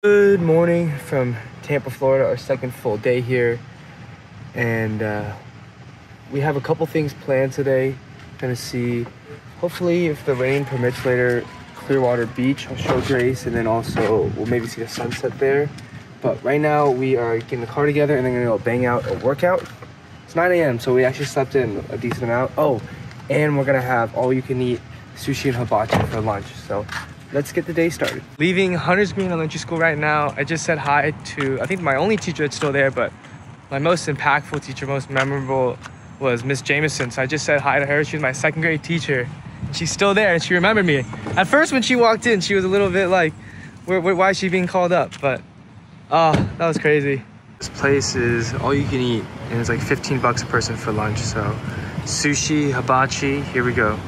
Good morning from Tampa, Florida, our second full day here. And we have a couple things planned today. Gonna see, hopefully, if the rain permits later, Clearwater Beach. I'll show Grace, and then also we'll maybe see the sunset there. But right now we are getting the car together and then gonna go bang out a workout. It's 9 a.m. so we actually slept in a decent amount. Oh, and we're gonna have all you can eat sushi and hibachi for lunch. So let's get the day started. Leaving Hunter's Green Elementary School right now. I just said hi to, I think my only teacher that's still there, but my most impactful teacher, most memorable was Miss Jameson. So I just said hi to her. She was my second grade teacher. She's still there and she remembered me. At first when she walked in, she was a little bit like, why is she being called up? But, oh, that was crazy. This place is all you can eat and it's like 15 bucks a person for lunch. So sushi, hibachi, here we go.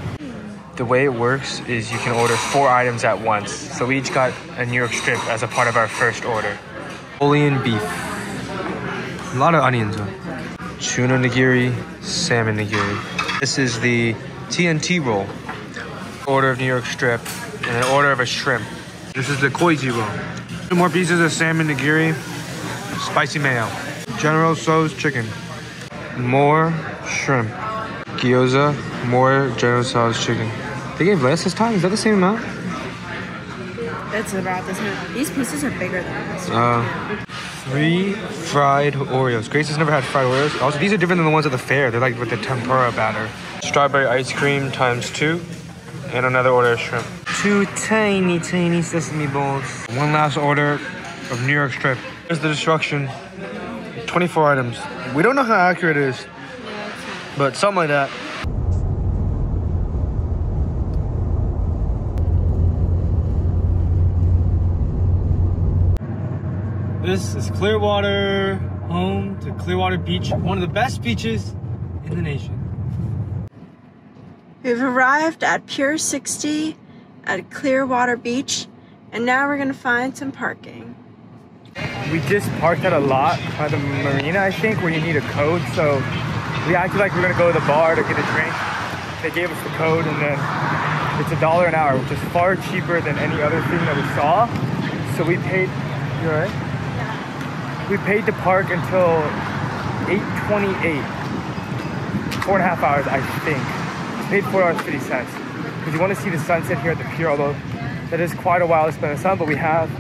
The way it works is you can order 4 items at once. So we each got a New York strip as a part of our first order. Julienne beef. A lot of onions though. Tuna nigiri, salmon nigiri. This is the TNT roll. Order of New York strip and an order of a shrimp. This is the koiji roll. 2 more pieces of salmon nigiri, spicy mayo. General Tso's chicken. More shrimp. Gyoza, more General Tso's chicken. They gave less this time? Is that the same amount? It's about the same. These pieces are bigger than this. 3 fried Oreos. Grace has never had fried Oreos. Also, these are different than the ones at the fair. They're like with the tempura batter. Strawberry ice cream times 2. And another order of shrimp. 2 tiny sesame balls. 1 last order of New York strip. Here's the destruction. 24 items. We don't know how accurate it is, but something like that. This is Clearwater, home to Clearwater Beach, one of the best beaches in the nation. We've arrived at Pier 60 at Clearwater Beach, and now we're gonna find some parking. We just parked at a lot by the marina, I think, where you need a code. So we acted like we were gonna go to the bar to get a drink. They gave us the code, and then it's $1 an hour, which is far cheaper than any other thing that we saw. So we paid, you all right? We paid to park until 8:28. 4.5 hours, I think. We paid $4.50 because you want to see the sunset here at the pier, although that is quite a while to spend in the sun, but we have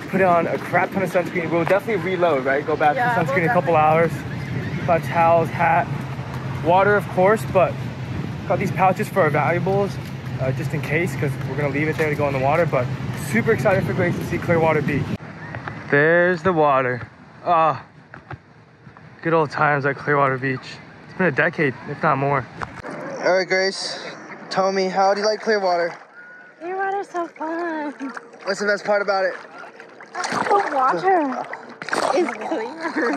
put on a crap ton of sunscreen. We'll definitely reload, right? Go back to sunscreen in a couple hours. Got towels, hat, water, of course, but got these pouches for our valuables, just in case, because we're gonna leave it there to go in the water, but super excited for Grace to see Clearwater Beach. There's the water. Ah, good old times at Clearwater Beach. It's been a decade, if not more. All right, Grace, tell me, how do you like Clearwater? Clearwater's so fun. What's the best part about it? The water is clear.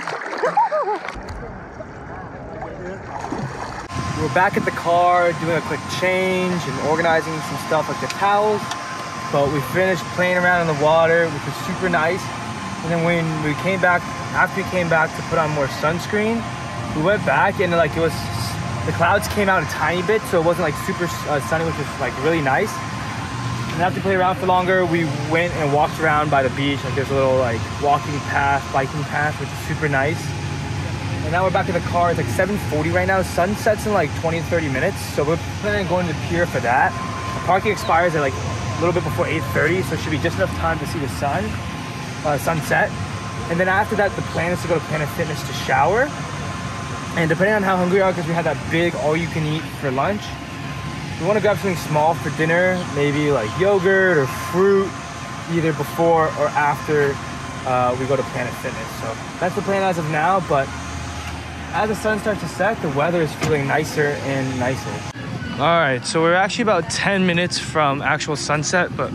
We're back at the car, doing a quick change and organizing some stuff like the towels. But we finished playing around in the water, which was super nice. And then when we came back, after we came back to put on more sunscreen, we went back and like the clouds came out a tiny bit, so it wasn't like super sunny, which was like really nice. And after playing around for longer, we went and walked around by the beach. Like there's a little like walking path, biking path, which is super nice. And now we're back in the car. It's like 7:40 right now. Sun sets in like 20 to 30 minutes. So we're planning on going to the pier for that. The parking expires at like a little bit before 8:30, so it should be just enough time to see the sunset. And then after that, the plan is to go to Planet Fitness to shower. And depending on how hungry we are, because we had that big all-you-can-eat for lunch, we want to grab something small for dinner, maybe like yogurt or fruit, either before or after we go to Planet Fitness. So that's the plan as of now, but as the sun starts to set, the weather is feeling nicer and nicer. All right, so we're actually about 10 minutes from actual sunset, but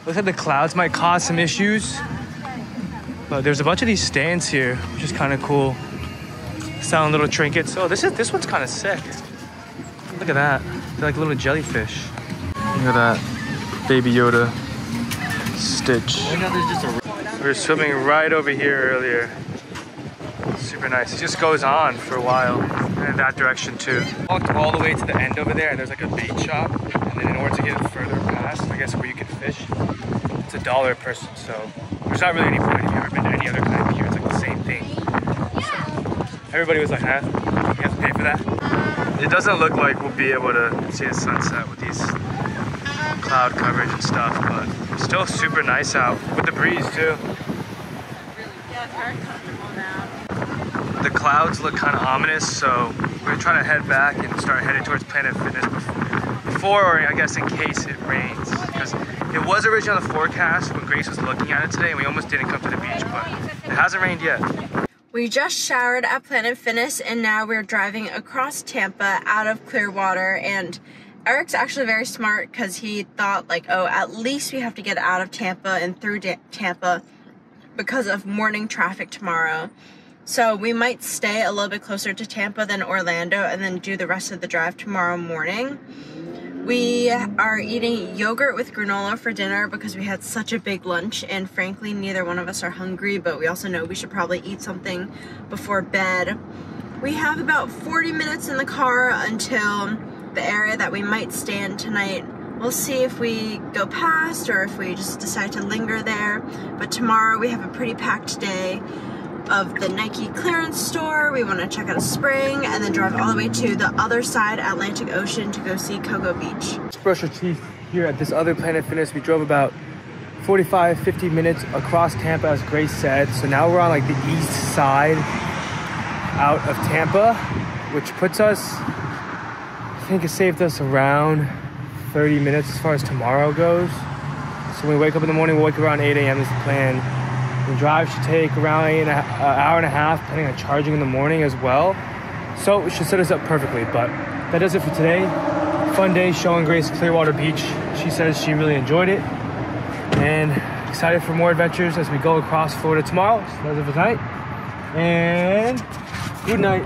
looks like the clouds might cause some issues. But there's a bunch of these stands here, which is kind of cool. Selling little trinkets. Oh, this one's kind of sick. Look at that. They're like little jellyfish. Look at that. Baby Yoda. Stitch. We were swimming right over here earlier. Super nice. It just goes on for a while. And in that direction too. Walked all the way to the end over there and there's like a bait shop. And then in order to get further past, I guess where you can fish, it's $1 a person, so there's not really any point if you've ever been to any other kind of pier. It's like the same thing. So everybody was like, huh? You have to pay for that? It doesn't look like we'll be able to see the sunset with these cloud coverage and stuff, but still super nice out with the breeze too. Yeah, it's very comfortable now. The clouds look kind of ominous, so we're gonna try to head back and start heading towards Planet Fitness before, or I guess in case it rains, because it was originally on the forecast when Grace was looking at it today, and we almost didn't come to the beach, but it hasn't rained yet. We just showered at Planet Fitness, and now we're driving across Tampa out of Clearwater. And Eric's actually very smart because he thought like, oh, at least we have to get out of Tampa and through Tampa because of morning traffic tomorrow. So we might stay a little bit closer to Tampa than Orlando and then do the rest of the drive tomorrow morning. We are eating yogurt with granola for dinner because we had such a big lunch, and frankly neither one of us are hungry, but we also know we should probably eat something before bed. We have about 40 minutes in the car until the area that we might stay in tonight. We'll see if we go past or if we just decide to linger there. But tomorrow we have a pretty packed day of the Nike clearance store. We want to check out a spring and then drive all the way to the other side, Atlantic Ocean, to go see Cocoa Beach. Let's brush our teeth here at this other Planet Fitness. We drove about 45-50 minutes across Tampa, as Grace said. So now we're on like the east side out of Tampa, which puts us, I think it saved us around 30 minutes as far as tomorrow goes. So when we wake up in the morning, we'll wake up around 8 a.m. is the plan. The drive should take around an hour and a half, depending on charging in the morning as well. So it should set us up perfectly. But that does it for today. Fun day showing Grace Clearwater Beach. She says she really enjoyed it. And excited for more adventures as we go across Florida tomorrow. So that's it for tonight. And good night.